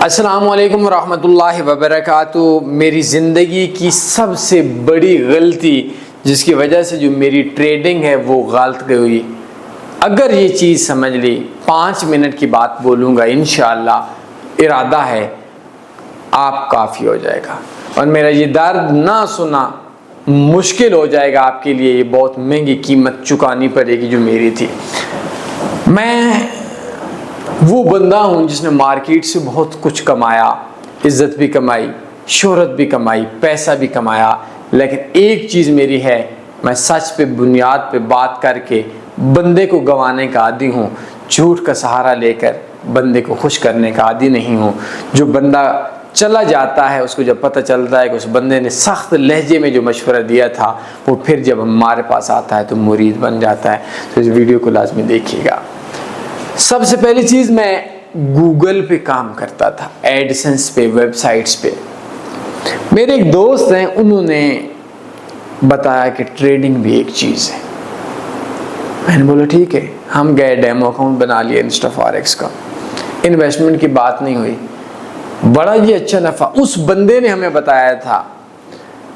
अस्सलाम वालेकुम रहमतुल्लाहि व बरकातुहू। मेरी ज़िंदगी की सबसे बड़ी गलती जिसकी वजह से जो मेरी ट्रेडिंग है वो गलत हुई, अगर ये चीज़ समझ ली, 5 मिनट की बात बोलूँगा इंशाअल्लाह, इरादा है आप काफ़ी हो जाएगा। और मेरा ये दर्द ना सुना मुश्किल हो जाएगा आपके लिए, ये बहुत महंगी कीमत चुकानी पड़ेगी जो मेरी थी। मैं वो बंदा हूँ जिसने मार्केट से बहुत कुछ कमाया, इज़्ज़त भी कमाई, शोहरत भी कमाई, पैसा भी कमाया, लेकिन एक चीज़ मेरी है, मैं सच पे बुनियाद पे बात करके बंदे को गंवाने का आदी हूँ, झूठ का सहारा लेकर बंदे को खुश करने का आदी नहीं हूँ। जो बंदा चला जाता है उसको जब पता चलता है कि उस बंदे ने सख्त लहजे में जो मशवरा दिया था वो फिर जब हमारे पास आता है तो मुरीद बन जाता है। तो इस वीडियो को लाजमी देखिएगा। सबसे पहली चीज़, मैं गूगल पे काम करता था, एडसेंस पे, वेबसाइट्स पे। मेरे एक दोस्त हैं, उन्होंने बताया कि ट्रेडिंग भी एक चीज़ है। मैंने बोला ठीक है। हम गए, डेमो अकाउंट बना लिया इंस्टा फॉरेक्स का, इन्वेस्टमेंट की बात नहीं हुई, बड़ा ही अच्छा नफ़ा। उस बंदे ने हमें बताया था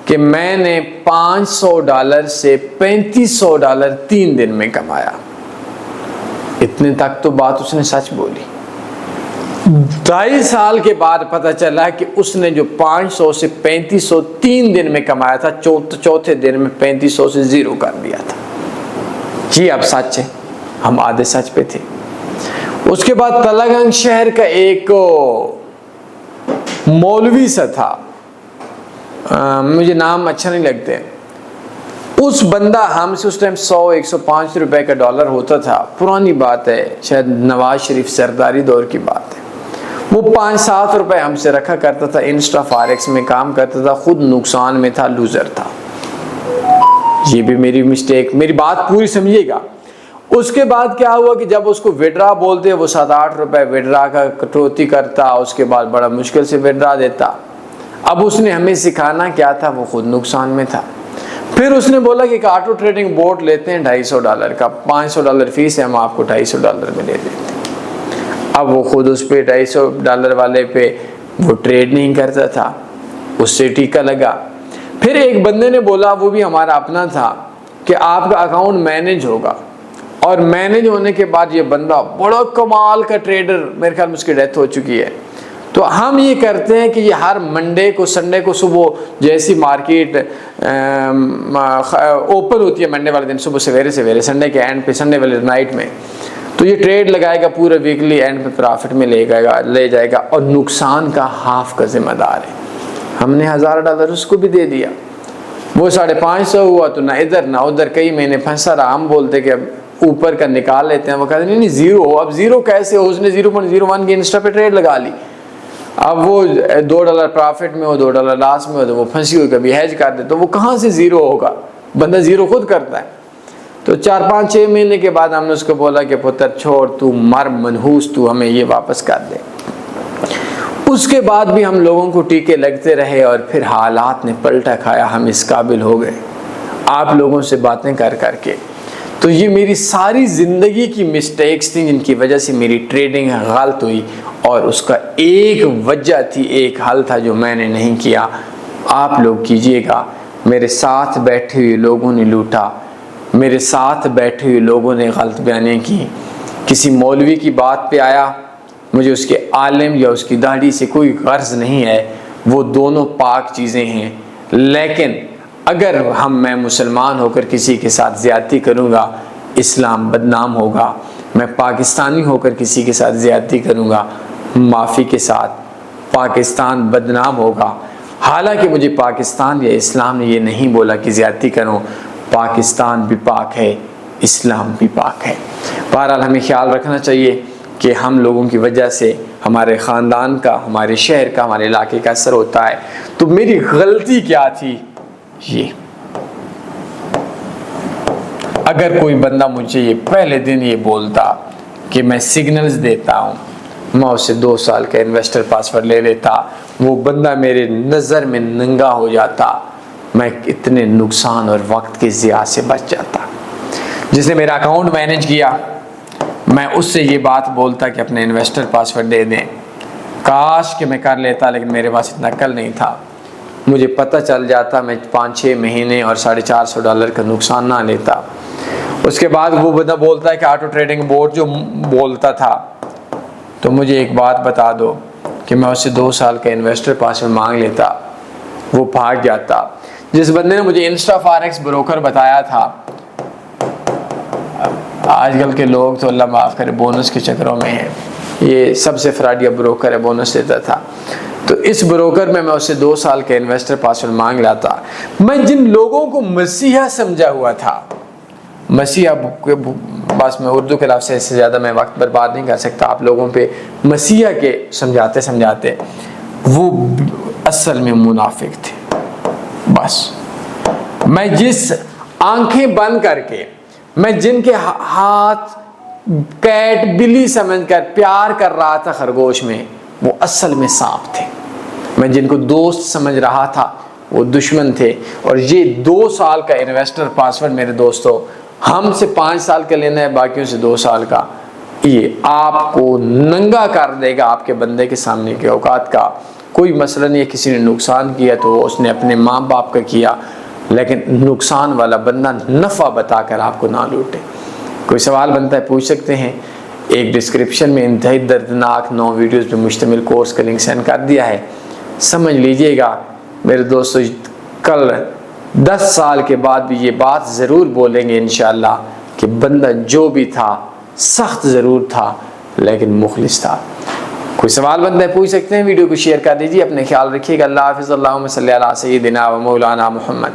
कि मैंने $500 से $3500 3 दिन में कमाया। इतने तक तो बात उसने सच बोली। 2.5 साल के बाद पता चला कि उसने जो 500 से 3500 3 दिन में कमाया था, चौथे दिन में 3500 से 0 कर दिया था। जी अब सच है, हम आधे सच पे थे। उसके बाद तलागंज शहर का एक मौलवी सा था, मुझे नाम अच्छा नहीं लगते, उस बंदा हमसे उस टाइम 100-105 रुपए का डॉलर होता था, पुरानी बात है, शायद नवाज शरीफ सरदारी दौर की बात है। वो 5-7 रुपए हमसे रखा करता था, इंस्टा फॉरेक्स में काम करता था, खुद नुकसान में था, लूजर था। ये भी मेरी मिस्टेक, मेरी बात पूरी समझिएगा। उसके बाद क्या हुआ कि जब उसको विड्रा बोलते वो 7-8 रुपए विड्रा का कटौती करता, उसके बाद बड़ा मुश्किल से विड्रा देता। अब उसने हमें सिखाना क्या था, वो खुद नुकसान में था। फिर उसने बोला कि एक ऑटो ट्रेडिंग बोट लेते हैं $250 का, $500 फीस है, हम आपको $250 में दे देते हैं। अब वो खुद उस पे $250 वाले पे वो ट्रेड नहीं करता था, उससे टीका लगा। फिर एक बंदे ने बोला, वो भी हमारा अपना था, कि आपका अकाउंट मैनेज होगा। और मैनेज होने के बाद ये बंदा बड़ा कमाल का ट्रेडर, मेरे ख्याल में उसकी डेथ हो चुकी है। तो हम ये करते हैं कि ये हर मंडे को, संडे को सुबह जैसी मार्केट ओपन होती है, मंडे वाले दिन सुबह सवेरे, संडे के एंड पे, संडे वाले नाइट में, तो ये ट्रेड लगाएगा, पूरे वीकली एंड पे प्रॉफिट में ले जाएगा और नुकसान का हाफ का जिम्मेदार है। हमने $1000 उसको भी दे दिया। वो 550 हुआ तो ना इधर ना उधर, कई महीने फंसा रहा। हम बोलते कि अब ऊपर का निकाल लेते हैं, वो कहते नहीं ज़ीरो हो। अब ज़ीरो कैसे हो, उसने 0.01 की इंस्टा पे ट्रेड लगा ली। अब वो $2 प्रॉफिट में हो, $2 लॉस में हो, तो वो फंसी हुई, कभी हैज कर दे तो वो कहाँ से ज़ीरो होगा, बंदा ज़ीरो खुद करता है। तो 4-5-6 महीने के बाद हमने उसको बोला कि पुत्र छोड़, तू मर मनहूस, तू हमें ये वापस कर दे। उसके बाद भी हम लोगों को टीके लगते रहे और फिर हालात ने पलटा खाया, हम इस काबिल हो गए आप लोगों से बातें कर करके। तो ये मेरी सारी ज़िंदगी की मिस्टेक्स थी जिनकी वजह से मेरी ट्रेडिंग गलत हुई, और उसका एक वजह थी, एक हल था जो मैंने नहीं किया। आप लोग कीजिएगा। मेरे साथ बैठे हुए लोगों ने लूटा, मेरे साथ बैठे हुए लोगों ने गलत बयानें की। किसी मौलवी की बात पे आया, मुझे उसके आलिम या उसकी दाढ़ी से कोई गर्ज नहीं है, वो दोनों पाक चीज़ें हैं। लेकिन अगर मैं मुसलमान होकर किसी के साथ ज़्यादती करूँगा, इस्लाम बदनाम होगा। मैं पाकिस्तानी होकर किसी के साथ ज़्यादती करूँगा, माफ़ी के साथ पाकिस्तान बदनाम होगा। हालांकि मुझे पाकिस्तान या इस्लाम ने ये नहीं बोला कि ज़्यादती करो, पाकिस्तान भी पाक है, इस्लाम भी पाक है। बहरहाल हमें ख्याल रखना चाहिए कि हम लोगों की वजह से हमारे ख़ानदान का, हमारे शहर का, हमारे इलाके का असर होता है। तो मेरी गलती क्या थी, ये अगर कोई बंदा मुझे ये पहले दिन ये बोलता कि मैं सिग्नल्स देता हूँ, मैं उससे 2 साल का इन्वेस्टर पासवर्ड ले लेता, वो बंदा मेरे नज़र में नंगा हो जाता, मैं इतने नुकसान और वक्त के ज़िया से बच जाता। जिसने मेरा अकाउंट मैनेज किया, मैं उससे ये बात बोलता कि अपने इन्वेस्टर पासवर्ड दे दें, काश कि मैं कर लेता, लेकिन मेरे पास इतना अक्ल नहीं था। मुझे पता चल जाता, मैं 5-6 महीने और $450 का नुकसान ना लेता। उसके बाद वो बंदा बोलता है कि ऑटो ट्रेडिंग बोर्ड जो बोलता था, तो मुझे एक बात बता दो कि मैं उससे 2 साल का इन्वेस्टर पासवर्ड मांग लेता, वो भाग जाता। जिस बंदे ने मुझे इंस्टा फॉरेक्स ब्रोकर बताया था, आजकल के लोग तो अल्लाह माफ़ करे बोनस के चक्करों में है, ये सबसे फ्रॉडिया ब्रोकर है, बोनस देता था। तो इस ब्रोकर में मैं उससे 2 साल का इन्वेस्टर पासवर्ड मांग लाता। मैं जिन लोगों को मसीहा समझा हुआ था, मसीहा बस मैं उर्दू के लफ्ज़ से ज़्यादा मैं वक्त बर्बाद नहीं कर सकता आप लोगों पे, मसीहा के समझाते समझाते वो असल में मुनाफिक थे। बस मैं जिस आंखें बंद करके, मैं जिनके हाथ कैट बिल्ली समझकर प्यार कर रहा था खरगोश में, वो असल में सांप थे। मैं जिनको दोस्त समझ रहा था, वो दुश्मन थे। और ये 2 साल का इन्वेस्टर पासवर्ड मेरे दोस्तों, हमसे 5 साल का लेना है, बाकियों से 2 साल का, ये आपको नंगा कर देगा आपके बंदे के सामने के औकात का। कोई मसला नहीं है, किसी ने नुकसान किया तो उसने अपने माँ बाप का किया, लेकिन नुकसान वाला बंदा नफ़ा बताकर आपको ना लूटे। कोई सवाल बनता है पूछ सकते हैं। एक डिस्क्रिप्शन में इंतहाई दर्दनाक 9 वीडियोस पे मुश्तमिल कोर्स का लिंक सेंड कर दिया है, समझ लीजिएगा मेरे दोस्तों। कल 10 साल के बाद भी ये बात ज़रूर बोलेंगे इंशाअल्लाह कि बंदा जो भी था सख्त ज़रूर था, लेकिन मुखलिस था। कोई सवाल बनता है पूछ सकते हैं। वीडियो को शेयर कर दीजिए। अपने ख्याल रखिएगा। अल्लाह हाफ़िज़। अल्लाहुम्मा सल्ली अला सय्यिदिना व मौलाना मुहम्मद।